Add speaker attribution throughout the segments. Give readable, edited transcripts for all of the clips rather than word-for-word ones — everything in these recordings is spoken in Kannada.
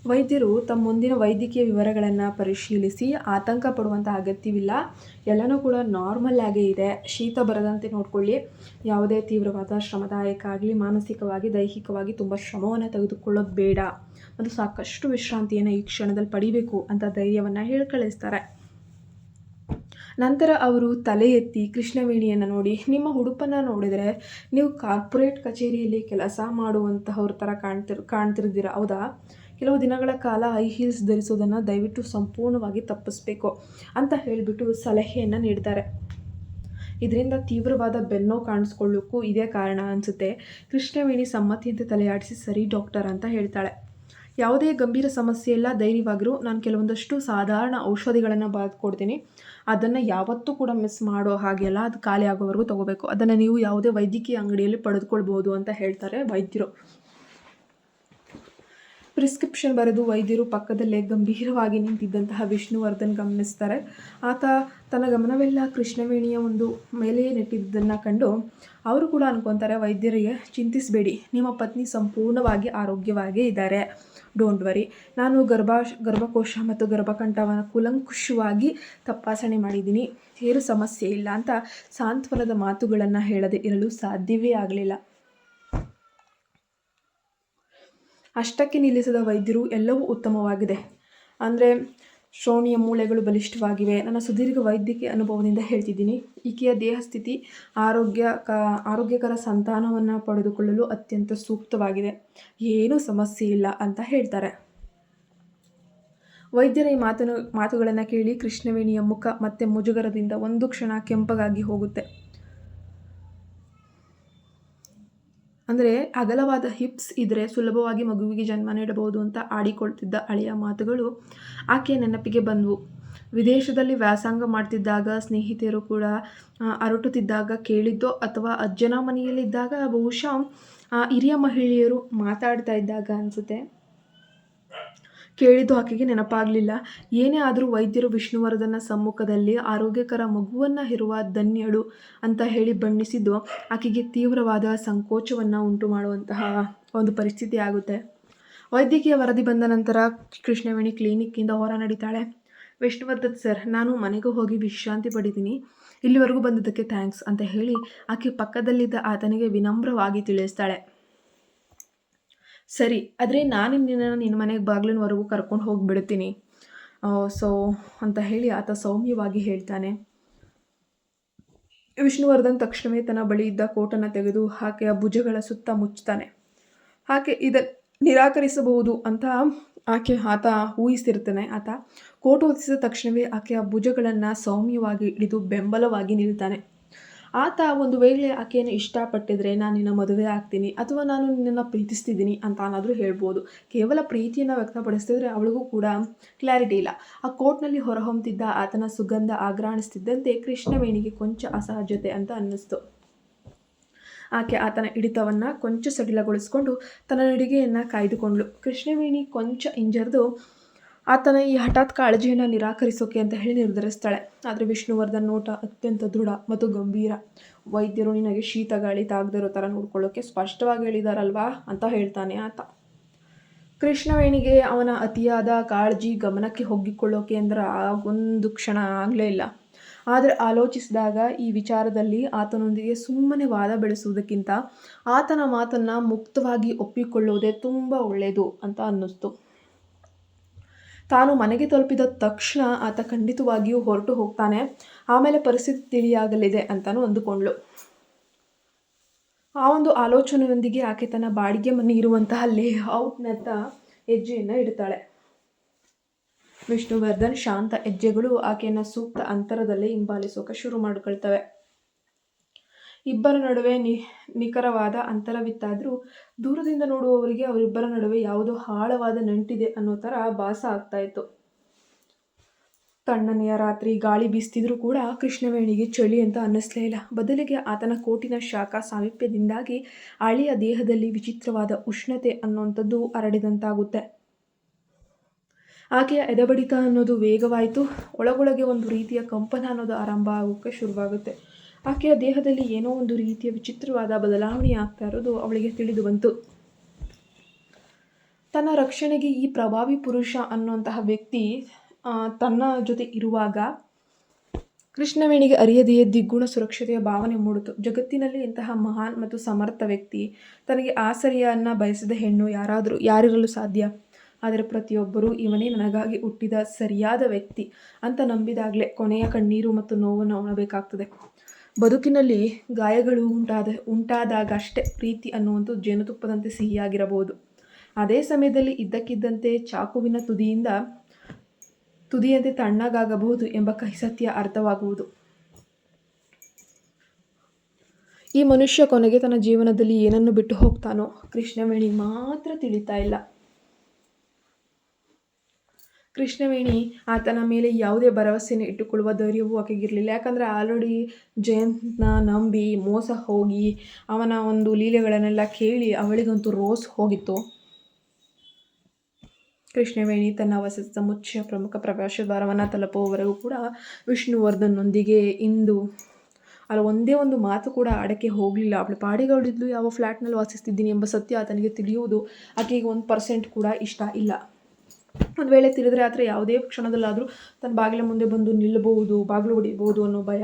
Speaker 1: ವೈದ್ಯರು ತಮ್ಮ ಮುಂದಿನ ವೈದ್ಯಕೀಯ ವಿವರಗಳನ್ನು ಪರಿಶೀಲಿಸಿ ಆತಂಕ ಪಡುವಂಥ ಅಗತ್ಯವಿಲ್ಲ. ಎಲ್ಲನೂ ಕೂಡ ನಾರ್ಮಲ್ ಆಗೇ ಇದೆ. ಶೀತ ಬರದಂತೆ ನೋಡಿಕೊಳ್ಳಿ. ಯಾವುದೇ ತೀವ್ರವಾದ ಶ್ರಮದಾಯಕ ಆಗಲಿ ಮಾನಸಿಕವಾಗಿ ದೈಹಿಕವಾಗಿ ತುಂಬ ಶ್ರಮವನ್ನು ತೆಗೆದುಕೊಳ್ಳೋದು ಬೇಡ ಮತ್ತು ಸಾಕಷ್ಟು ವಿಶ್ರಾಂತಿಯನ್ನು ಈ ಕ್ಷಣದಲ್ಲಿ ಪಡಿಬೇಕು ಅಂತ ಧೈರ್ಯವನ್ನು ಹೇಳಿ ಕಳಿಸ್ತಾರೆ. ನಂತರ ಅವರು ತಲೆ ಎತ್ತಿ ಕೃಷ್ಣವೇಣಿಯನ್ನು ನೋಡಿ, ನಿಮ್ಮ ಉಡುಪನ್ನು ನೋಡಿದರೆ ನೀವು ಕಾರ್ಪೊರೇಟ್ ಕಚೇರಿಯಲ್ಲಿ ಕೆಲಸ ಮಾಡುವಂತಹವ್ರ ಥರ ಕಾಣ್ತಿರ್ತೀರ, ಹೌದಾ? ಕೆಲವು ದಿನಗಳ ಕಾಲ ಹೈ ಹೀಲ್ಸ್ ಧರಿಸೋದನ್ನು ದಯವಿಟ್ಟು ಸಂಪೂರ್ಣವಾಗಿ ತಪ್ಪಿಸ್ಬೇಕು ಅಂತ ಹೇಳಿಬಿಟ್ಟು ಸಲಹೆಯನ್ನು ನೀಡ್ತಾರೆ. ಇದರಿಂದ ತೀವ್ರವಾದ ಬೆನ್ನೋ ಕಾಣಿಸ್ಕೊಳ್ಳೋಕ್ಕೂ ಇದೇ ಕಾರಣ ಅನಿಸುತ್ತೆ. ಕೃಷ್ಣವೇಣಿ ಸಮ್ಮತಿಯಂತೆ ತಲೆಯಾಡಿಸಿ ಸರಿ ಡಾಕ್ಟರ್ ಅಂತ ಹೇಳ್ತಾಳೆ. ಯಾವುದೇ ಗಂಭೀರ ಸಮಸ್ಯೆ ಇಲ್ಲ, ಧೈರ್ಯವಾಗಿರು. ನಾನು ಕೆಲವೊಂದಷ್ಟು ಸಾಧಾರಣ ಔಷಧಿಗಳನ್ನು ಬರೆದುಕೊಡ್ತೀನಿ. ಅದನ್ನು ಯಾವತ್ತೂ ಕೂಡ ಮಿಸ್ ಮಾಡೋ ಹಾಗೆಲ್ಲ, ಅದು ಖಾಲಿ ಆಗೋವರೆಗೂ ತೊಗೋಬೇಕು. ಅದನ್ನು ನೀವು ಯಾವುದೇ ವೈದ್ಯಕೀಯ ಅಂಗಡಿಯಲ್ಲಿ ಪಡೆದುಕೊಳ್ಬೋದು ಅಂತ ಹೇಳ್ತಾರೆ ವೈದ್ಯರು. ಪ್ರಿಸ್ಕ್ರಿಪ್ಷನ್ ಬರೆದು ವೈದ್ಯರು ಪಕ್ಕದಲ್ಲೇ ಗಂಭೀರವಾಗಿ ನಿಂತಿದ್ದಂತಹ ವಿಷ್ಣುವರ್ಧನ್ ಗಮನಿಸ್ತಾರೆ. ಆತ ತನ್ನ ಗಮನವೆಲ್ಲ ಕೃಷ್ಣವೇಣಿಯ ಒಂದು ಮೇಲೆ ನೆಟ್ಟಿದ್ದನ್ನು ಕಂಡು ಅವರು ಕೂಡ ಅನ್ಕೊತಾರೆ, ವೈದ್ಯರಿಗೆ ಚಿಂತಿಸಬೇಡಿ, ನಿಮ್ಮ ಪತ್ನಿ ಸಂಪೂರ್ಣವಾಗಿ ಆರೋಗ್ಯವಾಗೇ ಇದ್ದಾರೆ, ಡೋಂಟ್ ವರಿ. ನಾನು ಗರ್ಭಕೋಶ ಮತ್ತು ಗರ್ಭಕಂಠವನ್ನು ಕೂಲಂಕುಷವಾಗಿ ತಪಾಸಣೆ ಮಾಡಿದ್ದೀನಿ, ಏನು ಸಮಸ್ಯೆ ಇಲ್ಲ ಅಂತ ಸಾಂತ್ವನದ ಮಾತುಗಳನ್ನು ಹೇಳದೆ ಇರಲು ಸಾಧ್ಯವೇ ಆಗಲಿಲ್ಲ. ಅಷ್ಟಕ್ಕೆ ನಿಲ್ಲಿಸಿದ ವೈದ್ಯರು, ಎಲ್ಲವೂ ಉತ್ತಮವಾಗಿದೆ, ಅಂದರೆ ಶ್ರೋಣಿಯ ಮೂಳೆಗಳು ಬಲಿಷ್ಠವಾಗಿವೆ. ನನ್ನ ಸುದೀರ್ಘ ವೈದ್ಯಕೀಯ ಅನುಭವದಿಂದ ಹೇಳ್ತಿದ್ದೀನಿ, ಈಕೆಯ ದೇಹಸ್ಥಿತಿ ಆರೋಗ್ಯಕರ ಸಂತಾನವನ್ನು ಪಡೆದುಕೊಳ್ಳಲು ಅತ್ಯಂತ ಸೂಕ್ತವಾಗಿದೆ, ಏನೂ ಸಮಸ್ಯೆ ಇಲ್ಲ ಅಂತ ಹೇಳ್ತಾರೆ. ವೈದ್ಯರ ಈ ಮಾತುಗಳನ್ನು ಕೇಳಿ ಕೃಷ್ಣವೇಣಿಯ ಮುಖ ಮತ್ತೆ ಮುಜುಗರದಿಂದ ಒಂದು ಕ್ಷಣ ಕೆಂಪಗಾಗಿ ಹೋಗುತ್ತೆ. ಅಂದರೆ ಅಗಲವಾದ ಹಿಪ್ಸ್ ಇದ್ದರೆ ಸುಲಭವಾಗಿ ಮಗುವಿಗೆ ಜನ್ಮ ನೀಡಬಹುದು ಅಂತ ಆಡಿಕೊಳ್ತಿದ್ದ ಹಳೆಯ ಮಾತುಗಳು ಆಕೆಯ ನೆನಪಿಗೆ ಬಂದವು. ವಿದೇಶದಲ್ಲಿ ವ್ಯಾಸಂಗ ಮಾಡ್ತಿದ್ದಾಗ, ಸ್ನೇಹಿತರು ಕೂಡ ಅರಟುತ್ತಿದ್ದಾಗ ಕೇಳಿದ್ದೋ ಅಥವಾ ಅಜ್ಜನ ಮನೆಯಲ್ಲಿದ್ದಾಗ, ಬಹುಶಃ ಹಿರಿಯ ಮಹಿಳೆಯರು ಮಾತಾಡ್ತಾ ಇದ್ದಾಗ ಅನಿಸುತ್ತೆ, ಕೇಳಿದ್ದು ಆಕೆಗೆ ನೆನಪಾಗಲಿಲ್ಲ. ಏನೇ ಆದರೂ ವೈದ್ಯರು ವಿಷ್ಣುವರ್ಧನ ಸಮ್ಮುಖದಲ್ಲಿ ಆರೋಗ್ಯಕರ ಮಗುವನ್ನು ಹೆರುವ ಧನ್ಯಳು ಅಂತ ಹೇಳಿ ಬಣ್ಣಿಸಿದ್ದು ಆಕೆಗೆ ತೀವ್ರವಾದ ಸಂಕೋಚವನ್ನು ಉಂಟು ಮಾಡುವಂತಹ ಒಂದು ಪರಿಸ್ಥಿತಿ ಆಗುತ್ತೆ. ವೈದ್ಯಕೀಯ ವರದಿ ಬಂದ ನಂತರ ಕೃಷ್ಣವೇಣಿ ಕ್ಲಿನಿಕ್ಕಿಂದ ಹೊರ ನಡೀತಾಳೆ. ವಿಷ್ಣುವರ್ಧನ್ ಸರ್, ನಾನು ಮನೆಗೆ ಹೋಗಿ ವಿಶ್ರಾಂತಿ ಪಡಿತೀನಿ, ಇಲ್ಲಿವರೆಗೂ ಬಂದಿದ್ದಕ್ಕೆ ಥ್ಯಾಂಕ್ಸ್ ಅಂತ ಹೇಳಿ ಆಕೆ ಪಕ್ಕದಲ್ಲಿದ್ದ ಆತನಿಗೆ ವಿನಮ್ರವಾಗಿ ತಿಳಿಸ್ತಾಳೆ. ಸರಿ, ಆದರೆ ನಾನು ನಿನ್ನ ಮನೆಗೆ ಬಾಗಿಲಿನವರೆಗೂ ಕರ್ಕೊಂಡು ಹೋಗಿಬಿಡ್ತೀನಿ ಅಂತ ಹೇಳಿ ಆತ ಸೌಮ್ಯವಾಗಿ ಹೇಳ್ತಾನೆ. ವಿಷ್ಣುವರ್ಧನ್ ತಕ್ಷಣವೇ ತನ್ನ ಬಳಿ ಇದ್ದ ಕೋಟನ್ನು ತೆಗೆದು ಆಕೆಯ ಭುಜಗಳ ಸುತ್ತ ಮುಚ್ಚುತ್ತಾನೆ. ಆಕೆ ಇದನ್ನು ನಿರಾಕರಿಸಬಹುದು ಅಂತ ಆತ ಊಹಿಸಿರ್ತಾನೆ. ಆತ ಕೋಟು ಹೊತ್ತಿಸಿದ ತಕ್ಷಣವೇ ಆಕೆಯ ಭುಜಗಳನ್ನು ಸೌಮ್ಯವಾಗಿ ಹಿಡಿದು ಬೆಂಬಲವಾಗಿ ನಿಲ್ತಾನೆ. ಆತ ಒಂದು ವೇಳೆ ಆಕೆಯನ್ನು ಇಷ್ಟಪಟ್ಟಿದ್ರೆ, ನಾನು ನಿನ್ನ ಮದುವೆ ಆಗ್ತೀನಿ ಅಥವಾ ನಾನು ನಿನ್ನನ್ನು ಪ್ರೀತಿಸ್ತಿದ್ದೀನಿ ಅಂತ ಏನಾದರೂ ಹೇಳ್ಬೋದು. ಕೇವಲ ಪ್ರೀತಿಯನ್ನು ವ್ಯಕ್ತಪಡಿಸ್ತಿದ್ರೆ ಅವಳಿಗೂ ಕೂಡ ಕ್ಲಾರಿಟಿ ಇಲ್ಲ. ಆ ಕೋಟ್ನಲ್ಲಿ ಹೊರಹೊಮ್ಮುತ್ತಿದ್ದ ಆತನ ಸುಗಂಧ ಆಘ್ರಾಣಿಸ್ತಿದ್ದಂತೆ ಕೃಷ್ಣವೇಣಿಗೆ ಕೊಂಚ ಅಸಹಜತೆ ಅಂತ ಅನ್ನಿಸ್ತು. ಆಕೆ ಆತನ ಹಿಡಿತವನ್ನು ಕೊಂಚ ಸಡಿಲಗೊಳಿಸಿಕೊಂಡು ತನ್ನ ನಡಿಗೆಯನ್ನು ಕಾಯ್ದುಕೊಂಡ್ಳು. ಕೃಷ್ಣವೇಣಿ ಕೊಂಚ ಹಿಂಜರಿದು ಆತನ ಈ ಹಠಾತ್ ಕಾಳಜಿಯನ್ನು ನಿರಾಕರಿಸೋಕೆ ಅಂತ ಹೇಳಿ ನಿರ್ಧರಿಸ್ತಾಳೆ. ಆದರೆ ವಿಷ್ಣುವರ್ಧನ್ ನೋಟ ಅತ್ಯಂತ ದೃಢ ಮತ್ತು ಗಂಭೀರ. ವೈದ್ಯರು ನಿನಗೆ ಶೀತ ಗಾಳಿ ತಾಗದಿರೋ ಥರ ನೋಡ್ಕೊಳ್ಳೋಕೆ ಸ್ಪಷ್ಟವಾಗಿ ಹೇಳಿದಾರಲ್ವಾ ಅಂತ ಹೇಳ್ತಾನೆ ಆತ. ಕೃಷ್ಣವೇಣಿಗೆ ಅವನ ಅತಿಯಾದ ಕಾಳಜಿ ಗಮನಕ್ಕೆ ಹೊಗ್ಗಿಕೊಳ್ಳೋಕೆ ಅಂದ್ರೆ ಒಂದು ಕ್ಷಣ ಆಗಲೇ ಇಲ್ಲ. ಆದರೆ ಆಲೋಚಿಸಿದಾಗ ಈ ವಿಚಾರದಲ್ಲಿ ಆತನೊಂದಿಗೆ ಸುಮ್ಮನೆ ವಾದ ಬೆಳೆಸುವುದಕ್ಕಿಂತ ಆತನ ಮಾತನ್ನು ಮುಕ್ತವಾಗಿ ಒಪ್ಪಿಕೊಳ್ಳುವುದೇ ತುಂಬ ಒಳ್ಳೆಯದು ಅಂತ ಅನ್ನಿಸ್ತು. ತಾನು ಮನೆಗೆ ತಲುಪಿದ ತಕ್ಷಣ ಆತ ಖಂಡಿತವಾಗಿಯೂ ಹೊರಟು ಹೋಗ್ತಾನೆ, ಆಮೇಲೆ ಪರಿಸ್ಥಿತಿ ತಿಳಿಯಾಗಲಿದೆ ಅಂತಲೂ ಅಂದುಕೊಂಡ್ಳು. ಆ ಒಂದು ಆಲೋಚನೆಯೊಂದಿಗೆ ಆಕೆ ತನ್ನ ಬಾಡಿಗೆ ಮನೆ ಇರುವಂತಹ ಲೇಔಟ್ನತ್ತ ಹೆಜ್ಜೆಯನ್ನು ಇಡ್ತಾಳೆ. ವಿಷ್ಣುವರ್ಧನ್ ಶಾಂತ ಹೆಜ್ಜೆಗಳು ಆಕೆಯನ್ನು ಸೂಕ್ತ ಅಂತರದಲ್ಲೇ ಹಿಂಬಾಲಿಸೋಕೆ ಶುರು ಮಾಡಿಕೊಳ್ತವೆ. ಇಬ್ಬರ ನಡುವೆ ನಿಖರವಾದ ಅಂತರವಿತ್ತಾದರೂ ದೂರದಿಂದ ನೋಡುವವರಿಗೆ ಅವರಿಬ್ಬರ ನಡುವೆ ಯಾವುದೋ ಆಳವಾದ ನಂಟಿದೆ ಅನ್ನೋ ಥರ ಭಾಸ ಆಗ್ತಾ ಇತ್ತು. ತಣ್ಣನೆಯ ರಾತ್ರಿ ಗಾಳಿ ಬೀಸ್ತಿದ್ರೂ ಕೂಡ ಕೃಷ್ಣವೇಣಿಗೆ ಚಳಿ ಅಂತ ಅನ್ನಿಸ್ಲೇ ಇಲ್ಲ. ಬದಲಿಗೆ ಆತನ ಕೋಟಿನ ಶಾಖ ಸಾಮೀಪ್ಯದಿಂದಾಗಿ ಅಳಿಯ ದೇಹದಲ್ಲಿ ವಿಚಿತ್ರವಾದ ಉಷ್ಣತೆ ಅನ್ನೋಂಥದ್ದು ಹರಡಿದಂತಾಗುತ್ತೆ. ಆಕೆಯ ಎದೆಬಡಿತ ಅನ್ನೋದು ವೇಗವಾಯಿತು. ಒಳಗೊಳಗೆ ಒಂದು ರೀತಿಯ ಕಂಪನ ಅನ್ನೋದು ಆರಂಭ ಆಗೋಕ್ಕೆ ಶುರುವಾಗುತ್ತೆ. ಆಕೆಯ ದೇಹದಲ್ಲಿ ಏನೋ ಒಂದು ರೀತಿಯ ವಿಚಿತ್ರವಾದ ಬದಲಾವಣೆ ಆಗ್ತಾ ಇರೋದು ಅವಳಿಗೆ ತಿಳಿದು ಬಂತು. ತನ್ನ ರಕ್ಷಣೆಗೆ ಈ ಪ್ರಭಾವಿ ಪುರುಷ ಅನ್ನುವಂತಹ ವ್ಯಕ್ತಿ ತನ್ನ ಜೊತೆ ಇರುವಾಗ ಕೃಷ್ಣವೇಣಿಗೆ ಅರಿಯದೆಯೇ ದಿಗ್ಗುಣ ಸುರಕ್ಷತೆಯ ಭಾವನೆ ಮೂಡಿತು. ಜಗತ್ತಿನಲ್ಲಿ ಇಂತಹ ಮಹಾನ್ ಮತ್ತು ಸಮರ್ಥ ವ್ಯಕ್ತಿ, ತನಗೆ ಆಸರೆಯನ್ನು ಬಯಸಿದ ಹೆಣ್ಣು ಯಾರಿರಲು ಸಾಧ್ಯ? ಆದರೆ ಪ್ರತಿಯೊಬ್ಬರೂ ಇವನೇ ನನಗಾಗಿ ಹುಟ್ಟಿದ ಸರಿಯಾದ ವ್ಯಕ್ತಿ ಅಂತ ನಂಬಿದಾಗಲೇ ಕೊನೆಯ ಕಣ್ಣೀರು ಮತ್ತು ನೋವನ್ನು ಉಣಬೇಕಾಗ್ತದೆ. ಬದುಕಿನಲ್ಲಿ ಗಾಯಗಳು ಉಂಟಾದಾಗ ಅಷ್ಟೇ ಪ್ರೀತಿ ಅನ್ನುವಂಥ ಜೇನುತುಪ್ಪದಂತೆ ಸಿಹಿಯಾಗಿರಬಹುದು. ಅದೇ ಸಮಯದಲ್ಲಿ ಇದ್ದಕ್ಕಿದ್ದಂತೆ ಚಾಕುವಿನ ತುದಿಯಂತೆ ತಣ್ಣಗಾಗಬಹುದು ಎಂಬ ಕಹಿ ಸತ್ಯ ಅರ್ಥವಾಗುವುದು. ಈ ಮನುಷ್ಯ ಕೊನೆಗೆ ತನ್ನ ಜೀವನದಲ್ಲಿ ಏನನ್ನು ಬಿಟ್ಟು ಹೋಗ್ತಾನೋ ಕೃಷ್ಣವೇಣಿ ಮಾತ್ರ ತಿಳಿತಾ ಇಲ್ಲ. ಕೃಷ್ಣವೇಣಿ ಆತನ ಮೇಲೆ ಯಾವುದೇ ಭರವಸೆಯನ್ನು ಇಟ್ಟುಕೊಳ್ಳುವ ಧೈರ್ಯವೂ ಆಕೆಗಿರಲಿಲ್ಲ. ಯಾಕಂದರೆ ಆಲ್ರೆಡಿ ಜಯಂತ್ನ ನಂಬಿ ಮೋಸ ಹೋಗಿ ಅವನ ಒಂದು ಲೀಲೆಗಳನ್ನೆಲ್ಲ ಕೇಳಿ ಅವಳಿಗಂತೂ ರೋಸ್ ಹೋಗಿತ್ತು. ಕೃಷ್ಣವೇಣಿ ತನ್ನ ವಸತಿ ಸಮುಚ್ಚಯ ಪ್ರಮುಖ ಪ್ರವೇಶದ್ವಾರವನ್ನು ತಲುಪುವವರೆಗೂ ಕೂಡ ವಿಷ್ಣುವರ್ಧನ್ನೊಂದಿಗೆ ಒಂದೇ ಒಂದು ಮಾತು ಕೂಡ ಆಡಕ್ಕೆ ಹೋಗಲಿಲ್ಲ. ಅವಳು ಪಾಡಿಗಳಿದ್ಲು, ಯಾವ ಫ್ಲ್ಯಾಟ್ನಲ್ಲಿ ವಾಸಿಸ್ತಿದ್ದೀನಿ ಎಂಬ ಸತ್ಯ ಆತನಿಗೆ ತಿಳಿಯುವುದು ಆಕೆಗೆ 1% ಕೂಡ ಇಷ್ಟ ಇಲ್ಲ. ಒಂದು ವೇಳೆ ತಿಳಿದ್ರೆ ಆತರ ಯಾವುದೇ ಕ್ಷಣದಲ್ಲಾದರೂ ತನ್ನ ಬಾಗಿಲ ಮುಂದೆ ಬಂದು ನಿಲ್ಲಬಹುದು, ಬಾಗಿಲು ಹೊಡಿಬಹುದು ಅನ್ನೋ ಭಯ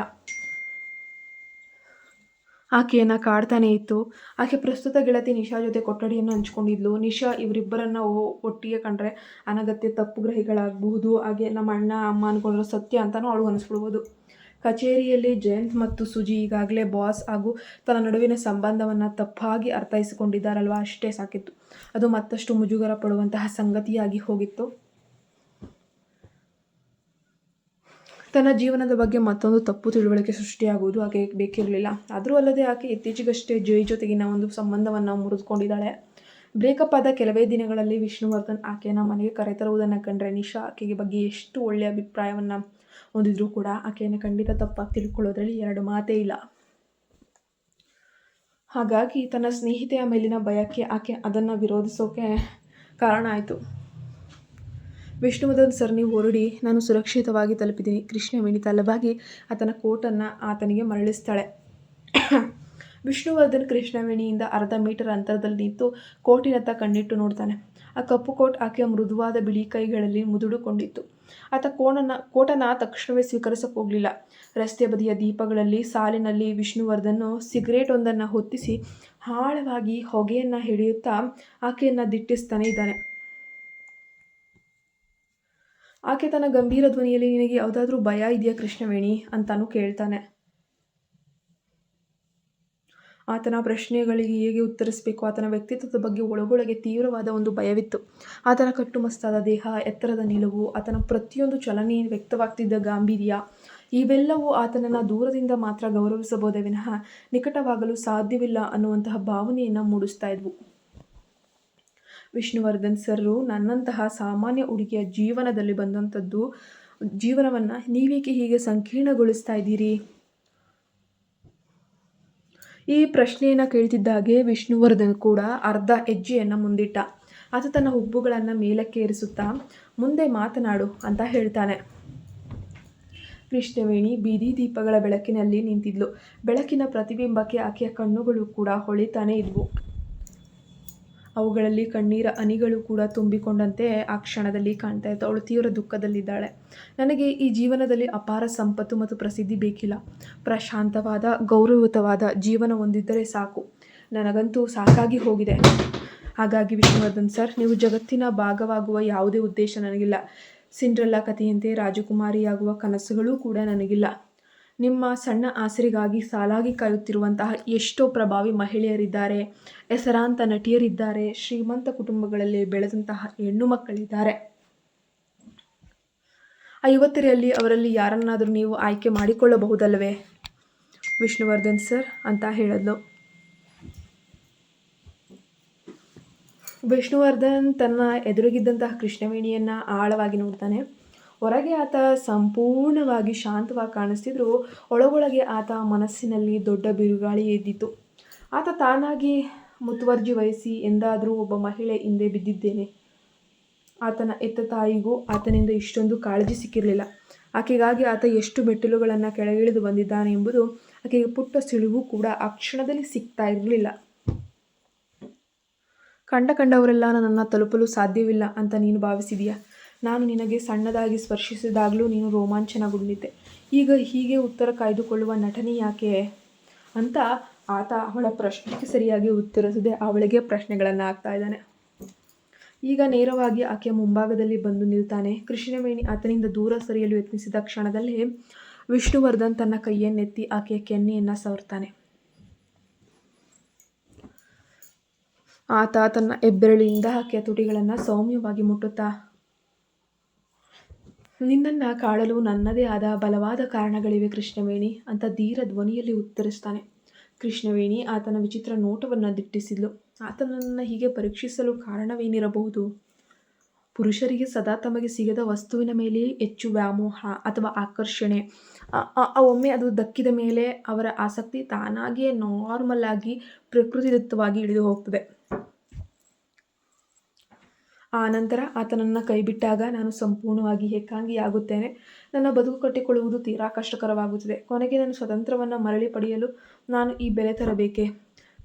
Speaker 1: ಆಕೆಯನ್ನು ಕಾಡ್ತಾನೆ ಇತ್ತು. ಆಕೆ ಪ್ರಸ್ತುತ ಗೆಳತಿ ನಿಶಾ ಜೊತೆ ಕೊಠಡಿಯನ್ನು ಹಂಚ್ಕೊಂಡಿದ್ಲು. ನಿಶಾ ಇವರಿಬ್ಬರನ್ನ ಒಟ್ಟಿಗೆ ಕಂಡ್ರೆ ಅನಗತ್ಯ ತಪ್ಪುಗ್ರಹಿಗಳಾಗಬಹುದು, ಹಾಗೆ ನಮ್ಮ ಅಣ್ಣ ಅಮ್ಮ ಅನ್ಕೊಂಡಿರೋ ಸತ್ಯ ಅಂತಾನೂ ಅವಳು ಅನಿಸ್ಬಿಡ್ಬೋದು. ಕಚೇರಿಯಲ್ಲಿ ಜಯಂತ್ ಮತ್ತು ಸುಜಿ ಈಗಾಗಲೇ ಬಾಸ್ ಹಾಗೂ ತನ್ನ ನಡುವಿನ ಸಂಬಂಧವನ್ನು ತಪ್ಪಾಗಿ ಅರ್ಥೈಸಿಕೊಂಡಿದ್ದಾರಲ್ವ, ಅಷ್ಟೇ ಸಾಕಿತ್ತು. ಅದು ಮತ್ತಷ್ಟು ಮುಜುಗರ ಪಡುವಂತಹ ಸಂಗತಿಯಾಗಿ ಹೋಗಿತ್ತು. ತನ್ನ ಜೀವನದ ಬಗ್ಗೆ ಮತ್ತೊಂದು ತಪ್ಪು ತಿಳುವಳಿಕೆ ಸೃಷ್ಟಿಯಾಗುವುದು ಆಕೆಗೆ ಬೇಕಿರಲಿಲ್ಲ. ಆದರೂ ಅಲ್ಲದೆ ಆಕೆ ಇತ್ತೀಚೆಗಷ್ಟೇ ಜೈ ಜೊತೆಗಿನ ಒಂದು ಸಂಬಂಧವನ್ನು ಮುರಿದುಕೊಂಡಿದ್ದಾಳೆ. ಬ್ರೇಕಪ್ ಆದ ಕೆಲವೇ ದಿನಗಳಲ್ಲಿ ವಿಷ್ಣುವರ್ಧನ್ ಆಕೆಯನ್ನು ಮನೆಗೆ ಕರೆತರುವುದನ್ನು ಕಂಡ್ರೆ ನಿಶಾ ಆಕೆಗೆ ಬಗ್ಗೆ ಎಷ್ಟು ಒಳ್ಳೆಯ ಅಭಿಪ್ರಾಯವನ್ನು ಹೊಂದಿದ್ರೂ ಕೂಡ ಆಕೆಯನ್ನು ಖಂಡಿತ ತಪ್ಪಾಗಿ ತಿಳ್ಕೊಳ್ಳೋದ್ರಲ್ಲಿ 2 ಮಾತೇ ಇಲ್ಲ. ಹಾಗಾಗಿ ತನ್ನ ಸ್ನೇಹಿತೆಯ ಮೇಲಿನ ಭಯಕ್ಕೆ ಆಕೆ ಅದನ್ನು ವಿರೋಧಿಸೋಕೆ ಕಾರಣ ಆಯಿತು. ವಿಷ್ಣುವರ್ಧನ್ ಸರ್, ನೀವು ಹೊರಡಿ, ನಾನು ಸುರಕ್ಷಿತವಾಗಿ ತಲುಪಿದ್ದೀನಿ. ಕೃಷ್ಣವೇಣಿ ತಲೆಬಾಗಿ ಆತನ ಕೋಟನ್ನು ಆತನಿಗೆ ಮರಳಿಸ್ತಾಳೆ. ವಿಷ್ಣುವರ್ಧನ್ ಕೃಷ್ಣವೇಣಿಯಿಂದ ಅರ್ಧ ಮೀಟರ್ ಅಂತರದಲ್ಲಿ ನಿಂತು ಕೋಟಿನತ್ತ ಕಣ್ಣಿಟ್ಟು ನೋಡ್ತಾನೆ. ಆ ಕಪ್ಪು ಕೋಟ್ ಆಕೆಯ ಮೃದುವಾದ ಬಿಳಿ ಕೈಗಳಲ್ಲಿ ಮುದುಡಿಕೊಂಡಿತ್ತು. ಆತ ಕೋಟನ್ನು ತಕ್ಷಣವೇ ಸ್ವೀಕರಿಸಕ್ಕೆ ಹೋಗಲಿಲ್ಲ. ರಸ್ತೆ ಬದಿಯ ದೀಪಗಳಲ್ಲಿ ಸಾಲಿನಲ್ಲಿ ವಿಷ್ಣುವರ್ಧನ್ ಸಿಗರೇಟ್ ಒಂದನ್ನು ಹೊತ್ತಿಸಿ ಆಳವಾಗಿ ಹೊಗೆಯನ್ನು ಹಿಡಿಯುತ್ತಾ ಆಕೆಯನ್ನು ದಿಟ್ಟಿಸ್ತಾನೆ ಇದ್ದಾನೆ. ಆಕೆ ತನ್ನ ಗಂಭೀರ ಧ್ವನಿಯಲ್ಲಿ, ನಿನಗೆ ಯಾವುದಾದ್ರೂ ಭಯ ಇದೆಯಾ ಕೃಷ್ಣವೇಣಿ ಅಂತಾನು ಕೇಳ್ತಾನೆ. ಆತನ ಪ್ರಶ್ನೆಗಳಿಗೆ ಹೇಗೆ ಉತ್ತರಿಸಬೇಕು, ಆತನ ವ್ಯಕ್ತಿತ್ವದ ಬಗ್ಗೆ ಒಳಗೊಳಗೆ ತೀವ್ರವಾದ ಒಂದು ಭಯವಿತ್ತು. ಆತನ ಕಟ್ಟುಮಸ್ತಾದ ದೇಹ, ಎತ್ತರದ ನಿಲುವು, ಆತನ ಪ್ರತಿಯೊಂದು ಚಲನೆ ವ್ಯಕ್ತವಾಗ್ತಿದ್ದ ಗಾಂಭೀರ್ಯ, ಇವೆಲ್ಲವೂ ಆತನನ್ನು ದೂರದಿಂದ ಮಾತ್ರ ಗೌರವಿಸಬಹುದೇ ವಿನಃ ನಿಕಟವಾಗಲು ಸಾಧ್ಯವಿಲ್ಲ ಅನ್ನುವಂತಹ ಭಾವನೆಯನ್ನು ಮೂಡಿಸ್ತಾ ಇದ್ವು. ವಿಷ್ಣುವರ್ಧನ್ ಸರ್ರು ನನ್ನಂತಹ ಸಾಮಾನ್ಯ ಹುಡುಗಿಯ ಜೀವನದಲ್ಲಿ ಬಂದಂಥದ್ದು ಜೀವನವನ್ನು ನೀವೇಕೆ ಹೀಗೆ ಸಂಕೀರ್ಣಗೊಳಿಸ್ತಾ ಇದ್ದೀರಿ? ಈ ಪ್ರಶ್ನೆಯನ್ನು ಕೇಳ್ತಿದ್ದಾಗೆ ವಿಷ್ಣುವರ್ಧನ್ ಕೂಡ ಅರ್ಧ ಹೆಜ್ಜೆಯನ್ನು ಮುಂದಿಟ್ಟ. ಆತ ತನ್ನ ಹುಬ್ಬುಗಳನ್ನು ಮೇಲಕ್ಕೆ ಏರಿಸುತ್ತಾ, ಮುಂದೆ ಮಾತನಾಡು ಅಂತ ಹೇಳ್ತಾನೆ. ಕೃಷ್ಣವೇಣಿ ಬೀದಿ ದೀಪಗಳ ಬೆಳಕಿನಲ್ಲಿ ನಿಂತಿದ್ಲು. ಬೆಳಕಿನ ಪ್ರತಿಬಿಂಬಕ್ಕೆ ಆಕೆಯ ಕಣ್ಣುಗಳು ಕೂಡ ಹೊಳಿತಾನೆ ಇದ್ವು. ಅವುಗಳಲ್ಲಿ ಕಣ್ಣೀರ ಹನಿಗಳು ಕೂಡ ತುಂಬಿಕೊಂಡಂತೆ ಆ ಕ್ಷಣದಲ್ಲಿ ಕಾಣ್ತಾ ಇತ್ತು. ಅವಳು ತೀವ್ರ ದುಃಖದಲ್ಲಿದ್ದಾಳೆ. ನನಗೆ ಈ ಜೀವನದಲ್ಲಿ ಅಪಾರ ಸಂಪತ್ತು ಮತ್ತು ಪ್ರಸಿದ್ಧಿ ಬೇಕಿಲ್ಲ. ಪ್ರಶಾಂತವಾದ, ಗೌರವಯುತವಾದ ಜೀವನ ಹೊಂದಿದ್ದರೆ ಸಾಕು. ನನಗಂತೂ ಸಾಕಾಗಿ ಹೋಗಿದೆ. ಹಾಗಾಗಿ ವಿಷ್ಣುವರ್ಧನ್ ಸರ್, ನೀವು ಜಗತ್ತಿನ ಭಾಗವಾಗುವ ಯಾವುದೇ ಉದ್ದೇಶ ನನಗಿಲ್ಲ. ಸಿಂಡ್ರೆಲ್ಲಾ ಕಥೆಯಂತೆ ರಾಜಕುಮಾರಿಯಾಗುವ ಕನಸುಗಳೂ ಕೂಡ ನನಗಿಲ್ಲ. ನಿಮ್ಮ ಸಣ್ಣ ಆಸರೆಗಾಗಿ ಸಾಲಾಗಿ ಕಾಯುತ್ತಿರುವಂತಹ ಎಷ್ಟೋ ಪ್ರಭಾವಿ ಮಹಿಳೆಯರಿದ್ದಾರೆ, ಹೆಸರಾಂತ ನಟಿಯರಿದ್ದಾರೆ, ಶ್ರೀಮಂತ ಕುಟುಂಬಗಳಲ್ಲಿ ಬೆಳೆದಂತಹ ಹೆಣ್ಣು ಮಕ್ಕಳಿದ್ದಾರೆ. ಆ ಯುವತಿಯರಲ್ಲಿ ಅವರಲ್ಲಿ ಯಾರನ್ನಾದರೂ ನೀವು ಆಯ್ಕೆ ಮಾಡಿಕೊಳ್ಳಬಹುದಲ್ಲವೇ ವಿಷ್ಣುವರ್ಧನ್ ಸರ್ ಅಂತ ಹೇಳಿದ್ಲು. ವಿಷ್ಣುವರ್ಧನ್ ತನ್ನ ಎದುರಿಗಿದ್ದಂತಹ ಕೃಷ್ಣವೇಣಿಯನ್ನು ಆಳವಾಗಿ ನೋಡ್ತಾನೆ. ಹೊರಗೆ ಆತ ಸಂಪೂರ್ಣವಾಗಿ ಶಾಂತವಾಗಿ ಕಾಣಿಸ್ತಿದ್ರು, ಒಳಗೊಳಗೆ ಆತ ಮನಸ್ಸಿನಲ್ಲಿ ದೊಡ್ಡ ಬಿರುಗಾಳಿ ಎದ್ದಿತ್ತು. ಆತ ತಾನಾಗಿ ಮುತುವರ್ಜಿ ವಹಿಸಿ ಎಂದಾದರೂ ಒಬ್ಬ ಮಹಿಳೆ ಹಿಂದೆ ಬಿದ್ದಿದ್ದೇನೆ. ಆತನ ಎತ್ತ ತಾಯಿಗೂ ಆತನಿಂದ ಇಷ್ಟೊಂದು ಕಾಳಜಿ ಸಿಕ್ಕಿರಲಿಲ್ಲ. ಆಕೆಗಾಗಿ ಆತ ಎಷ್ಟು ಮೆಟ್ಟಿಲುಗಳನ್ನು ಕೆಳಗಿಳಿದು ಬಂದಿದ್ದಾನೆ ಎಂಬುದು ಆಕೆಗೆ ಪುಟ್ಟ ಸುಳಿವು ಕೂಡ ಆ ಕ್ಷಣದಲ್ಲಿ ಸಿಗ್ತಾ ಇರಲಿಲ್ಲ. ಕಂಡವರೆಲ್ಲ ನನ್ನನ್ನು ತಲುಪಲು ಸಾಧ್ಯವಿಲ್ಲ ಅಂತ ನೀನು ಭಾವಿಸಿದೀಯಾ? ನಾನು ನಿನಗೆ ಸಣ್ಣದಾಗಿ ಸ್ಪರ್ಶಿಸಿದಾಗಲೂ ನೀನು ರೋಮಾಂಚನಗೊಂಡಿದ್ದೆ. ಈಗ ಹೀಗೆ ಉತ್ತರ ಕಾಯ್ದುಕೊಳ್ಳುವ ನಟನೆ ಯಾಕೆ ಅಂತ ಆತ ಅವಳ ಪ್ರಶ್ನೆಗೆ ಸರಿಯಾಗಿ ಉತ್ತರಿಸದೆ ಅವಳಿಗೆ ಪ್ರಶ್ನೆಗಳನ್ನು ಹಾಕ್ತಾ ಇದ್ದಾನೆ. ಈಗ ನೇರವಾಗಿ ಆಕೆಯ ಮುಂಭಾಗದಲ್ಲಿ ಬಂದು ನಿಲ್ತಾನೆ. ಕೃಷ್ಣವೇಣಿ ಆತನಿಂದ ದೂರ ಸರಿಯಲು ಯತ್ನಿಸಿದ ಕ್ಷಣದಲ್ಲೇ ವಿಷ್ಣುವರ್ಧನ್ ತನ್ನ ಕೈಯನ್ನೆತ್ತಿ ಆಕೆಯ ಕೆನ್ನೆಯನ್ನು ಸವರ್ತಾನೆ. ಆತ ತನ್ನ ಹೆಬ್ಬೆರಳಿನಿಂದ ಆಕೆಯ ತುಟಿಗಳನ್ನು ಸೌಮ್ಯವಾಗಿ ಮುಟ್ಟುತ್ತಾ, ನಿನ್ನನ್ನು ಕಾಡಲು ನನ್ನದೇ ಆದ ಬಲವಾದ ಕಾರಣಗಳಿವೆ ಕೃಷ್ಣವೇಣಿ ಅಂತ ಧೀರ ಧ್ವನಿಯಲ್ಲಿ ಉತ್ತರಿಸ್ತಾನೆ. ಕೃಷ್ಣವೇಣಿ ಆತನ ವಿಚಿತ್ರ ನೋಟವನ್ನು ದಿಟ್ಟಿಸಿದ್ಲು. ಆತನನ್ನು ಹೀಗೆ ಪರೀಕ್ಷಿಸಲು ಕಾರಣವೇನಿರಬಹುದು? ಪುರುಷರಿಗೆ ಸದಾ ತಮಗೆ ಸಿಗದ ವಸ್ತುವಿನ ಮೇಲೆ ಹೆಚ್ಚು ವ್ಯಾಮೋಹ ಅಥವಾ ಆಕರ್ಷಣೆ, ಒಮ್ಮೆ ಅದು ದಕ್ಕಿದ ಮೇಲೆ ಅವರ ಆಸಕ್ತಿ ತಾನಾಗಿಯೇ ನಾರ್ಮಲ್ ಆಗಿ ಪ್ರಕೃತಿದತ್ತವಾಗಿ ಇಳಿದು ಹೋಗ್ತದೆ. ಆ ನಂತರ ಆತನನ್ನು ಕೈಬಿಟ್ಟಾಗ ನಾನು ಸಂಪೂರ್ಣವಾಗಿ ಏಕಾಂಗಿಯಾಗುತ್ತೇನೆ. ನನ್ನ ಬದುಕು ಕಟ್ಟಿಕೊಳ್ಳುವುದು ತೀರಾ ಕಷ್ಟಕರವಾಗುತ್ತದೆ. ಕೊನೆಗೆ ನನ್ನ ಸ್ವತಂತ್ರವನ್ನು ಮರಳಿ ಪಡೆಯಲು ನಾನು ಈ ಬೆಲೆ ತರಬೇಕೆ?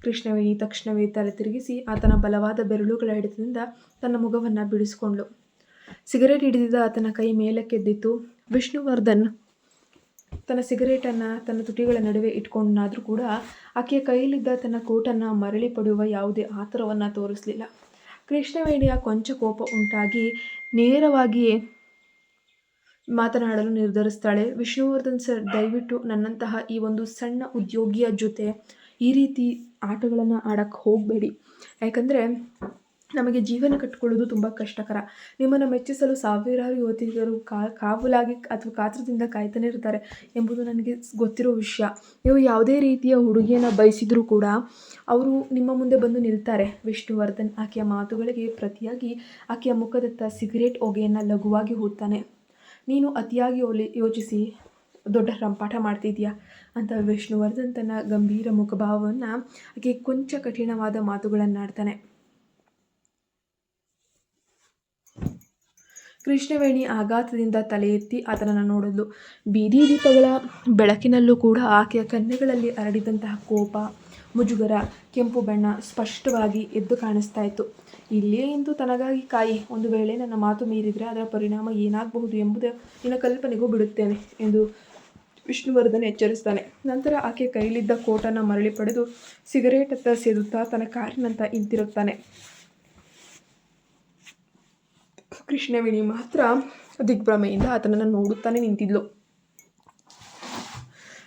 Speaker 1: ಕೃಷ್ಣವೇಣಿ ತಕ್ಷಣವೇ ತಲೆ ತಿರುಗಿಸಿ ಆತನ ಬಲವಾದ ಬೆರಳುಗಳ ಹಿಡಿತದಿಂದ ತನ್ನ ಮುಖವನ್ನು ಬಿಡಿಸಿಕೊಂಡ್ಳು. ಸಿಗರೇಟ್ ಹಿಡಿದಿದ್ದ ಆತನ ಕೈ ಮೇಲಕ್ಕೆದ್ದಿತ್ತು. ವಿಷ್ಣುವರ್ಧನ್ ತನ್ನ ಸಿಗರೇಟನ್ನು ತನ್ನ ತುಟಿಗಳ ನಡುವೆ ಇಟ್ಕೊಂಡಾದರೂ ಕೂಡ ಆಕೆಯ ಕೈಯಲ್ಲಿದ್ದ ತನ್ನ ಕೋಟನ್ನು ಮರಳಿ ಪಡೆಯುವ ಯಾವುದೇ ಆತುರವನ್ನು ತೋರಿಸಲಿಲ್ಲ. ಕೃಷ್ಣವೇಣಿಯ ಕೊಂಚ ಕೋಪ ಉಂಟಾಗಿ ನೇರವಾಗಿ ಮಾತನಾಡಲು ನಿರ್ಧರಿಸ್ತಾಳೆ. ವಿಷ್ಣುವರ್ಧನ್ ಸರ್, ದಯವಿಟ್ಟು ನನ್ನಂತಹ ಈ ಒಂದು ಸಣ್ಣ ಉದ್ಯೋಗಿಯ ಜೊತೆ ಈ ರೀತಿ ಆಟಗಳನ್ನು ಆಡಕ್ಕೆ ಹೋಗಬೇಡಿ. ಯಾಕಂದರೆ ನಮಗೆ ಜೀವನ ಕಟ್ಟಿಕೊಳ್ಳೋದು ತುಂಬ ಕಷ್ಟಕರ. ನಿಮ್ಮನ್ನು ಮೆಚ್ಚಿಸಲು ಸಾವಿರಾರು ಯುವತಿಯರು ಕಾವಲಾಗಿ ಅಥವಾ ಕಾತ್ರದಿಂದ ಕಾಯ್ತಾನೆ ಇರ್ತಾರೆ ಎಂಬುದು ನನಗೆ ಗೊತ್ತಿರೋ ವಿಷಯ. ನೀವು ಯಾವುದೇ ರೀತಿಯ ಹುಡುಗಿಯನ್ನು ಬಯಸಿದರೂ ಕೂಡ ಅವರು ನಿಮ್ಮ ಮುಂದೆ ಬಂದು ನಿಲ್ತಾರೆ. ವಿಷ್ಣುವರ್ಧನ್ ಆಕೆಯ ಮಾತುಗಳಿಗೆ ಪ್ರತಿಯಾಗಿ ಆಕೆಯ ಮುಖದತ್ತ ಸಿಗರೇಟ್ ಹೊಗೆಯನ್ನು ಲಘುವಾಗಿ ಊದ್ತಾನೆ. ನೀನು ಅತಿಯಾಗಿ ಯೋಚಿಸಿ ದೊಡ್ಡ ರಂಪಾಟ ಮಾಡ್ತಿದ್ಯಾ ಅಂತ ವಿಷ್ಣುವರ್ಧನ್ ತನ್ನ ಗಂಭೀರ ಮುಖಭಾವವನ್ನು ಆಕೆ ಕೊಂಚ ಕಠಿಣವಾದ ಮಾತುಗಳನ್ನಾಡ್ತಾನೆ. ಕೃಷ್ಣವೇಣಿ ಆಘಾತದಿಂದ ತಲೆ ಎತ್ತಿ ಆತನನ್ನು ನೋಡಿದ್ಲು. ಬೀದಿ ದೀಪಗಳ ಬೆಳಕಿನಲ್ಲೂ ಕೂಡ ಆಕೆಯ ಕಣ್ಣುಗಳಲ್ಲಿ ಹರಡಿದಂತಹ ಕೋಪ, ಮುಜುಗರ, ಕೆಂಪು ಬಣ್ಣ ಸ್ಪಷ್ಟವಾಗಿ ಎದ್ದು ಕಾಣಿಸ್ತಾ ಇತ್ತು. ಇಲ್ಲೇ ಎಂದು ತನಗಾಗಿ ಕಾಯಿ, ಒಂದು ವೇಳೆ ನನ್ನ ಮಾತು ಮೀರಿದರೆ ಅದರ ಪರಿಣಾಮ ಏನಾಗಬಹುದು ಎಂಬುದು ನಿನ್ನ ಕಲ್ಪನೆಗೂ ಬಿಡುತ್ತೇನೆ ಎಂದು ವಿಷ್ಣುವರ್ಧನ್ ಎಚ್ಚರಿಸ್ತಾನೆ. ನಂತರ ಆಕೆ ಕೈಲಿದ್ದ ಕೋಟನ್ನು ಮರಳಿ ಪಡೆದು ಸಿಗರೇಟ್ ಹತ್ತ ಸೇದುತ್ತಾ ತನ್ನ ಕಾರಿನಂತ ಹಿಂತಿರುಗ್ತಾನೆ. ಕೃಷ್ಣವೇಣಿ ಮಾತ್ರ ದಿಗ್ಭ್ರಮೆಯಿಂದ ಆತನನ್ನು ನೋಡುತ್ತಾನೆ ನಿಂತಿದ್ಲು.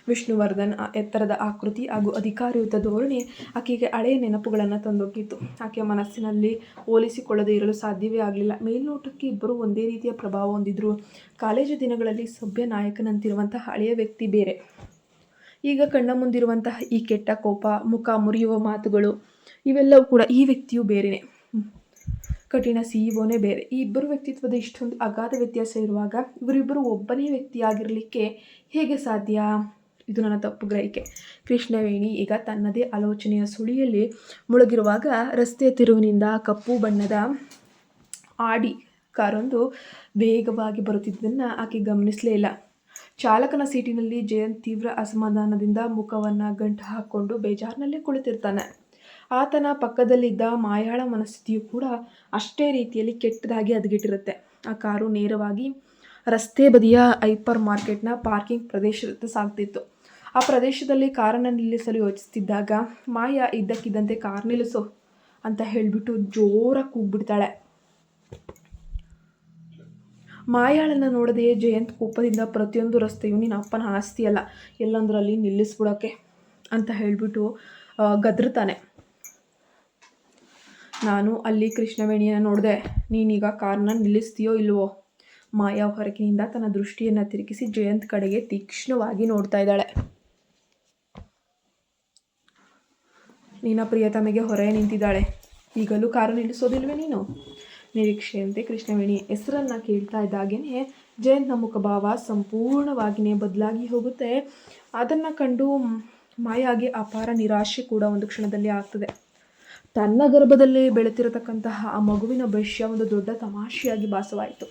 Speaker 1: ವಿಷ್ಣುವರ್ಧನ್ ಎತ್ತರದ ಆಕೃತಿ ಹಾಗೂ ಅಧಿಕಾರಯುತ ಧೋರಣೆ ಆಕೆಗೆ ಹಳೆಯ ನೆನಪುಗಳನ್ನು ತಂದೊಡ್ಡಿತ್ತು. ಆಕೆಯ ಮನಸ್ಸಿನಲ್ಲಿ ಹೋಲಿಸಿಕೊಳ್ಳದೆ ಇರಲು ಸಾಧ್ಯವೇ ಆಗಲಿಲ್ಲ. ಮೇಲ್ನೋಟಕ್ಕೆ ಇಬ್ಬರು ಒಂದೇ ರೀತಿಯ ಪ್ರಭಾವ ಹೊಂದಿದ್ರು. ಕಾಲೇಜು ದಿನಗಳಲ್ಲಿ ಸಭ್ಯ ನಾಯಕನಂತಿರುವಂತಹ ಹಳೆಯ ವ್ಯಕ್ತಿ ಬೇರೆ, ಈಗ ಕಣ್ಣ ಮುಂದಿರುವಂತಹ ಈ ಕೆಟ್ಟ ಕೋಪ, ಮುಖ ಮುರಿಯುವ ಮಾತುಗಳು ಇವೆಲ್ಲವೂ ಕೂಡ ಈ ವ್ಯಕ್ತಿಯು ಬೇರೆಯೇ, ಕಠಿಣ ಸಿಇಒನೇ ಬೇರೆ. ಈ ಇಬ್ಬರು ವ್ಯಕ್ತಿತ್ವದ ಇಷ್ಟೊಂದು ಅಗಾಧ ವ್ಯತ್ಯಾಸ ಇರುವಾಗ ಇವರಿಬ್ಬರು ಒಬ್ಬನೇ ವ್ಯಕ್ತಿಯಾಗಿರಲಿಕ್ಕೆ ಹೇಗೆ ಸಾಧ್ಯ? ಇದು ನನ್ನ ತಪ್ಪು ಗ್ರಹಿಕೆ. ಕೃಷ್ಣವೇಣಿ ಈಗ ತನ್ನದೇ ಆಲೋಚನೆಯ ಸುಳಿಯಲ್ಲಿ ಮುಳುಗಿರುವಾಗ ರಸ್ತೆಯ ತಿರುವಿನಿಂದ ಕಪ್ಪು ಬಣ್ಣದ ಆಡಿ ಕಾರೊಂದು ವೇಗವಾಗಿ ಬರುತ್ತಿದ್ದನ್ನು ಆಕೆ ಗಮನಿಸಲೇ ಇಲ್ಲ. ಚಾಲಕನ ಸೀಟಿನಲ್ಲಿ ಜಯಂತ್ ತೀವ್ರ ಅಸಮಾಧಾನದಿಂದ ಮುಖವನ್ನು ಗಂಟು ಹಾಕ್ಕೊಂಡು ಬೇಜಾರಿನಲ್ಲೇ ಕುಳಿತಿರ್ತಾನೆ. ಆತನ ಪಕ್ಕದಲ್ಲಿದ್ದ ಮಾಯಾಳ ಮನಸ್ಥಿತಿಯು ಕೂಡ ಅಷ್ಟೇ ರೀತಿಯಲ್ಲಿ ಕೆಟ್ಟದಾಗಿ ಹದಗೆಟ್ಟಿರುತ್ತೆ. ಆ ಕಾರು ನೇರವಾಗಿ ರಸ್ತೆ ಬದಿಯ ಹೈಪರ್ ಮಾರ್ಕೆಟ್ನ ಪಾರ್ಕಿಂಗ್ ಪ್ರದೇಶದತ್ತ ಸಾಗ್ತಿತ್ತು. ಆ ಪ್ರದೇಶದಲ್ಲಿ ಕಾರನ್ನು ನಿಲ್ಲಿಸಲು ಯೋಚಿಸ್ತಿದ್ದಾಗ ಮಾಯಾ ಇದ್ದಕ್ಕಿದ್ದಂತೆ ಕಾರ್ ನಿಲ್ಲಿಸು ಅಂತ ಹೇಳಿಬಿಟ್ಟು ಜೋರಾಗಿ ಕೂಗ್ಬಿಡ್ತಾಳೆ. ಮಾಯಾಳನ್ನು ನೋಡದೆ ಜಯಂತ್ ಕೋಪದಿಂದ ಪ್ರತಿಯೊಂದು ರಸ್ತೆಯು ನಿನ್ನ ಅಪ್ಪನ ಆಸ್ತಿ ಅಲ್ಲ, ಎಲ್ಲಂದ್ರಲ್ಲಿ ನಿಲ್ಲಿಸ್ಬಿಡೋಕ್ಕೆ ಅಂತ ಹೇಳಿಬಿಟ್ಟು ಗದರ್ತಾನೆ. ನಾನು ಅಲ್ಲಿ ಕೃಷ್ಣವೇಣಿಯನ್ನು ನೋಡಿದೆ, ನೀನೀಗ ಕಾರನ್ನ ನಿಲ್ಲಿಸ್ತೀಯೋ ಇಲ್ವೋ? ಮಾಯಾ ಹೊರಗಿನಿಂದ ತನ್ನ ದೃಷ್ಟಿಯನ್ನು ತಿರುಗಿಸಿ ಜಯಂತ್ ಕಡೆಗೆ ತೀಕ್ಷ್ಣವಾಗಿ ನೋಡ್ತಾ ಇದ್ದಾಳೆ. ನಿನ್ನ ಪ್ರಿಯತಮೆಗೆ ಹೊರೆ ನಿಂತಿದ್ದಾಳೆ, ಈಗಲೂ ಕಾರು ನಿಲ್ಲಿಸೋದಿಲ್ವೇ ನೀನು? ನಿರೀಕ್ಷೆಯಂತೆ ಕೃಷ್ಣವೇಣಿ ಹೆಸರನ್ನು ಕೇಳ್ತಾ ಇದ್ದಾಗೇನೆ ಜಯಂತ್ನ ಮುಖಭಾವ ಸಂಪೂರ್ಣವಾಗಿಯೇ ಬದಲಾಗಿ ಹೋಗುತ್ತೆ. ಅದನ್ನು ಕಂಡು ಮಾಯಾಗೆ ಅಪಾರ ನಿರಾಶೆ ಕೂಡ ಒಂದು ಕ್ಷಣದಲ್ಲಿ ಆಗ್ತದೆ. ತನ್ನ ಗರ್ಭದಲ್ಲಿ ಬೆಳೆತಿರತಕ್ಕಂತಹ ಆ ಮಗುವಿನ ಭವಿಷ್ಯ ಒಂದು ದೊಡ್ಡ ತಮಾಷೆಯಾಗಿ ಭಾಸವಾಯಿತು.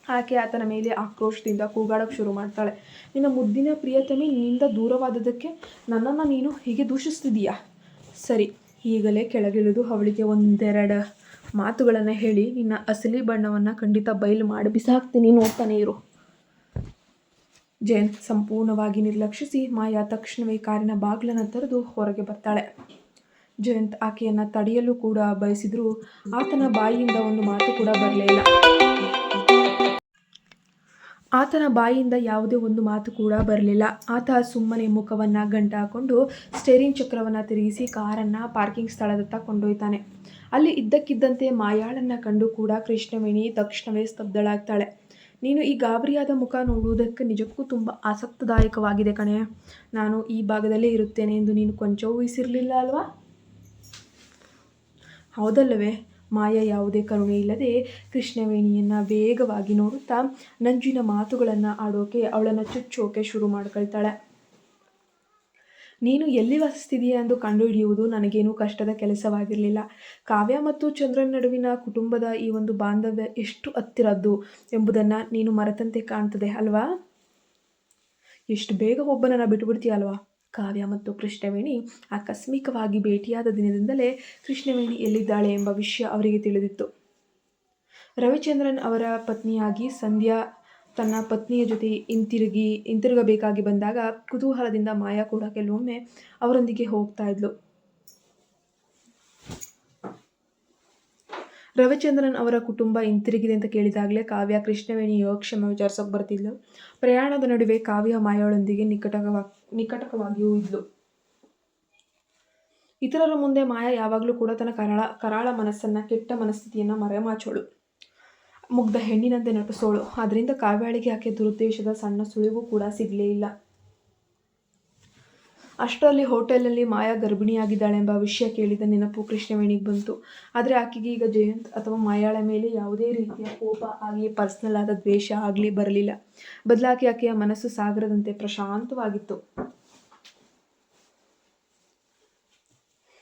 Speaker 1: ಆಕೆ ಆತನ ಮೇಲೆ ಆಕ್ರೋಶದಿಂದ ಕೂಗಾಡೋಕ್ಕೆ ಶುರು ಮಾಡ್ತಾಳೆ. ನಿನ್ನ ಮುದ್ದಿನ ಪ್ರಿಯತಮೆ ನಿನ್ನಿಂದ ದೂರವಾದದಕ್ಕೆ ನನ್ನನ್ನು ನೀನು ಹೀಗೆ ದೂಷಿಸ್ತಿದೀಯಾ? ಸರಿ, ಈಗಲೇ ಕೆಳಗಿಳಿದು ಅವಳಿಗೆ ಒಂದೆರಡು ಮಾತುಗಳನ್ನು ಹೇಳಿ ನಿನ್ನ ಅಸಲಿ ಬಣ್ಣವನ್ನು ಖಂಡಿತ ಬಯಲು ಮಾಡಿ ಬಿಸಾಕ್ತೀನಿ, ನೋಡ್ತಾನೆ ಇರು. ಜಯಂತ್ ಸಂಪೂರ್ಣವಾಗಿ ನಿರ್ಲಕ್ಷಿಸಿ ಮಾಯಾ ತಕ್ಷಣವೇ ಕಾರಿನ ಬಾಗಿಲನ್ನು ತೆರೆದು ಹೊರಗೆ ಬರ್ತಾಳೆ. ಜಯಂತ್ ಆಕೆಯನ್ನು ತಡೆಯಲು ಕೂಡ ಬಯಸಿದ್ರೂ ಆತನ ಬಾಯಿಯಿಂದ ಒಂದು ಮಾತು ಕೂಡ ಬರಲಿಲ್ಲ. ಆತನ ಬಾಯಿಯಿಂದ ಯಾವುದೇ ಒಂದು ಮಾತು ಕೂಡ ಬರಲಿಲ್ಲ. ಆತ ಸುಮ್ಮನೆ ಮುಖವನ್ನು ಗಂಟು ಹಾಕೊಂಡು ಸ್ಟೇರಿಂಗ್ ಚಕ್ರವನ್ನು ತಿರುಗಿಸಿ ಕಾರನ್ನು ಪಾರ್ಕಿಂಗ್ ಸ್ಥಳದತ್ತ ಕೊಂಡೊಯ್ತಾನೆ. ಅಲ್ಲಿ ಇದ್ದಕ್ಕಿದ್ದಂತೆ ಮಾಯಾಳನ್ನು ಕಂಡು ಕೂಡ ಕೃಷ್ಣವೇಣಿ ತಕ್ಷಣವೇ ಸ್ತಬ್ಧಳಾಗ್ತಾಳೆ. ನೀನು ಈ ಗಾಬರಿಯಾದ ಮುಖ ನೋಡುವುದಕ್ಕೆ ನಿಜಕ್ಕೂ ತುಂಬ ಆಸಕ್ತಿದಾಯಕವಾಗಿದೆ ಕಣೆ. ನಾನು ಈ ಭಾಗದಲ್ಲೇ ಇರುತ್ತೇನೆ ಎಂದು ನೀನು ಕೊಂಚ ಊಹಿಸಿರಲಿಲ್ಲ ಅಲ್ವಾ? ಹೌದಲ್ಲವೇ? ಮಾಯಾ ಯಾವುದೇ ಕರುಣೆ ಇಲ್ಲದೆ ಕೃಷ್ಣವೇಣಿಯನ್ನು ವೇಗವಾಗಿ ನೋಡುತ್ತಾ ನಂಜಿನ ಮಾತುಗಳನ್ನು ಆಡೋಕೆ, ಅವಳನ್ನು ಚುಚ್ಚೋಕೆ ಶುರು ಮಾಡ್ಕೊಳ್ತಾಳೆ. ನೀನು ಎಲ್ಲಿ ವಾಸಿಸ್ತಿದೀಯ ಎಂದು ಕಂಡುಹಿಡಿಯುವುದು ನನಗೇನು ಕಷ್ಟದ ಕೆಲಸವಾಗಿರಲಿಲ್ಲ. ಕಾವ್ಯ ಮತ್ತು ಚಂದ್ರನ್ ನಡುವಿನ ಕುಟುಂಬದ ಈ ಒಂದು ಬಾಂಧವ್ಯ ಎಷ್ಟು ಹತ್ತಿರದ್ದು ಎಂಬುದನ್ನು ನೀನು ಮರೆತಂತೆ ಕಾಣ್ತದೆ ಅಲ್ವಾ? ಎಷ್ಟು ಬೇಗ ಒಬ್ಬನನ್ನು ಬಿಟ್ಟುಬಿಡ್ತೀಯ ಅಲ್ವಾ? ಕಾವ್ಯ ಮತ್ತು ಕೃಷ್ಣವೇಣಿ ಆಕಸ್ಮಿಕವಾಗಿ ಭೇಟಿಯಾದ ದಿನದಿಂದಲೇ ಕೃಷ್ಣವೇಣಿ ಎಲ್ಲಿದ್ದಾಳೆ ಎಂಬ ವಿಷಯ ಅವರಿಗೆ ತಿಳಿದಿತ್ತು. ರವಿಚಂದ್ರನ್ ಅವರ ಪತ್ನಿಯಾಗಿ ಸಂಧ್ಯಾ ತನ್ನ ಪತ್ನಿಯ ಜೊತೆ ಹಿಂತಿರುಗಬೇಕಾಗಿ ಬಂದಾಗ ಕುತೂಹಲದಿಂದ ಮಾಯಾ ಕೂಡ ಕೆಲವೊಮ್ಮೆ ಅವರೊಂದಿಗೆ ಹೋಗ್ತಾ ಇದ್ಲು. ರವಿಚಂದ್ರನ್ ಅವರ ಕುಟುಂಬ ಹಿಂತಿರುಗಿದೆ ಅಂತ ಕೇಳಿದಾಗಲೇ ಕಾವ್ಯ ಕೃಷ್ಣವೇಣಿ ಯೋಗಕ್ಷೇಮ ವಿಚಾರಿಸೋಕೆ ಬರ್ತಿದ್ಲು. ಪ್ರಯಾಣದ ನಡುವೆ ಕಾವ್ಯ ಮಾಯಾಳೊಂದಿಗೆ ನಿಕಟವಾಗಿಯೂ ಇದ್ಲು. ಇತರರ ಮುಂದೆ ಮಾಯಾ ಯಾವಾಗಲೂ ಕೂಡ ತನ್ನ ಕರಾಳ ಮನಸ್ಸನ್ನು, ಕೆಟ್ಟ ಮನಸ್ಥಿತಿಯನ್ನು ಮರೆಮಾಚೋಳು, ಮುಗ್ಧ ಹೆಣ್ಣಿನಂತೆ ನಟಿಸೋಳು. ಆದ್ದರಿಂದ ಕಾವ್ಯಾಳಿಗೆ ಆಕೆ ದುರುದ್ದೇಶದ ಸಣ್ಣ ಸುಳಿವು ಕೂಡ ಸಿಗಲೇ ಇಲ್ಲ. ಅಷ್ಟರಲ್ಲಿ ಹೋಟೆಲ್ನಲ್ಲಿ ಮಾಯಾ ಗರ್ಭಿಣಿಯಾಗಿದ್ದಾಳೆಂಬ ವಿಷಯ ಕೇಳಿದ ನೆನಪು ಕೃಷ್ಣವೇಣಿಗೆ ಬಂತು. ಆದರೆ ಆಕೆಗೆ ಈಗ ಜಯಂತ್ ಅಥವಾ ಮಾಯಾಳ ಮೇಲೆ ಯಾವುದೇ ರೀತಿಯ ಕೋಪ ಆಗಲಿ ಪರ್ಸನಲ್ ಆದ ದ್ವೇಷ ಆಗಲಿ ಬರಲಿಲ್ಲ. ಬದಲಾಗಿ ಆಕೆಯ ಮನಸ್ಸು ಸಾಗರದಂತೆ ಪ್ರಶಾಂತವಾಗಿತ್ತು.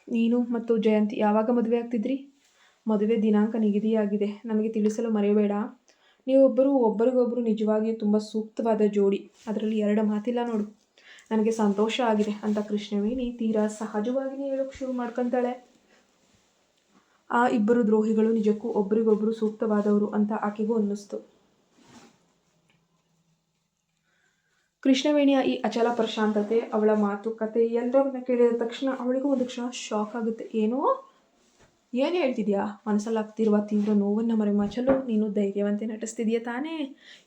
Speaker 1: ನೀನು ಮತ್ತು ಜಯಂತ್ ಯಾವಾಗ ಮದುವೆ ಆಗ್ತಿದ್ರಿ? ಮದುವೆ ದಿನಾಂಕ ನಿಗದಿಯಾಗಿದೆ. ನನಗೆ ತಿಳಿಸಲು ಮರೆಯಬೇಡ. ನೀವೊಬ್ಬರು ಒಬ್ಬರಿಗೊಬ್ಬರು ನಿಜವಾಗಿಯೂ ತುಂಬ ಸೂಕ್ತವಾದ ಜೋಡಿ. ಅದರಲ್ಲಿ ಎರಡು ಮಾತಿಲ್ಲ ನೋಡು. ನನಗೆ ಸಂತೋಷ ಆಗಿದೆ ಅಂತ ಕೃಷ್ಣವೇಣಿ ತೀರಾ ಸಹಜವಾಗಿಯೇ ಹೇಳೋಕೆ ಶುರು ಮಾಡ್ಕೊತಾಳೆ. ಆ ಇಬ್ಬರು ದ್ರೋಹಿಗಳು ನಿಜಕ್ಕೂ ಒಬ್ಬರಿಗೊಬ್ಬರು ಸೂಕ್ತವಾದವರು ಅಂತ ಆಕೆಗೂ ಅನ್ನಿಸ್ತು. ಕೃಷ್ಣವೇಣಿಯ ಈ ಅಚಲ ಪ್ರಶಾಂತತೆ, ಅವಳ ಮಾತುಕತೆ ಎಲ್ಲರನ್ನ ಕೇಳಿದ ತಕ್ಷಣ ಅವಳಿಗೂ ಒಂದು ಕ್ಷಣ ಶಾಕ್ ಆಗುತ್ತೆ. ಏನು ಹೇಳ್ತಿದ್ಯಾ? ಮನಸ್ಸಲ್ಲಾಗ್ತಿರುವ ತೀವ್ರ ನೋವನ್ನು ಮರೆಮಾಚಲು ನೀನು ಧೈರ್ಯವಂತೆ ನಟಿಸ್ತಿದೀಯ ತಾನೇ?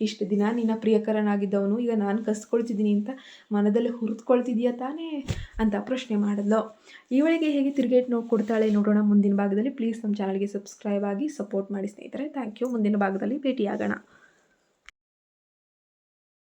Speaker 1: ಇಷ್ಟು ದಿನ ನಿನ್ನ ಪ್ರಿಯಕರನಾಗಿದ್ದವನು ಈಗ ನಾನು ಕಸ್ಕೊಳ್ತಿದ್ದೀನಿ ಅಂತ ಮನದಲ್ಲಿ ಹುರಿದುಕೊಳ್ತಿದೀಯ ತಾನೇ ಅಂತ ಪ್ರಶ್ನೆ ಮಾಡಿದ್ಲು. ಇವಳಿಗೆ ಹೇಗೆ ತಿರುಗೇಟು ಕೊಡ್ತಾಳೆ ನೋಡೋಣ ಮುಂದಿನ ಭಾಗದಲ್ಲಿ. ಪ್ಲೀಸ್ ನಮ್ಮ ಚಾನಲ್ಗೆ ಸಬ್ಸ್ಕ್ರೈಬ್ ಆಗಿ ಸಪೋರ್ಟ್ ಮಾಡಿ ಸ್ನೇಹಿತರೆ. Thank you. ಮುಂದಿನ ಭಾಗದಲ್ಲಿ ಭೇಟಿಯಾಗೋಣ.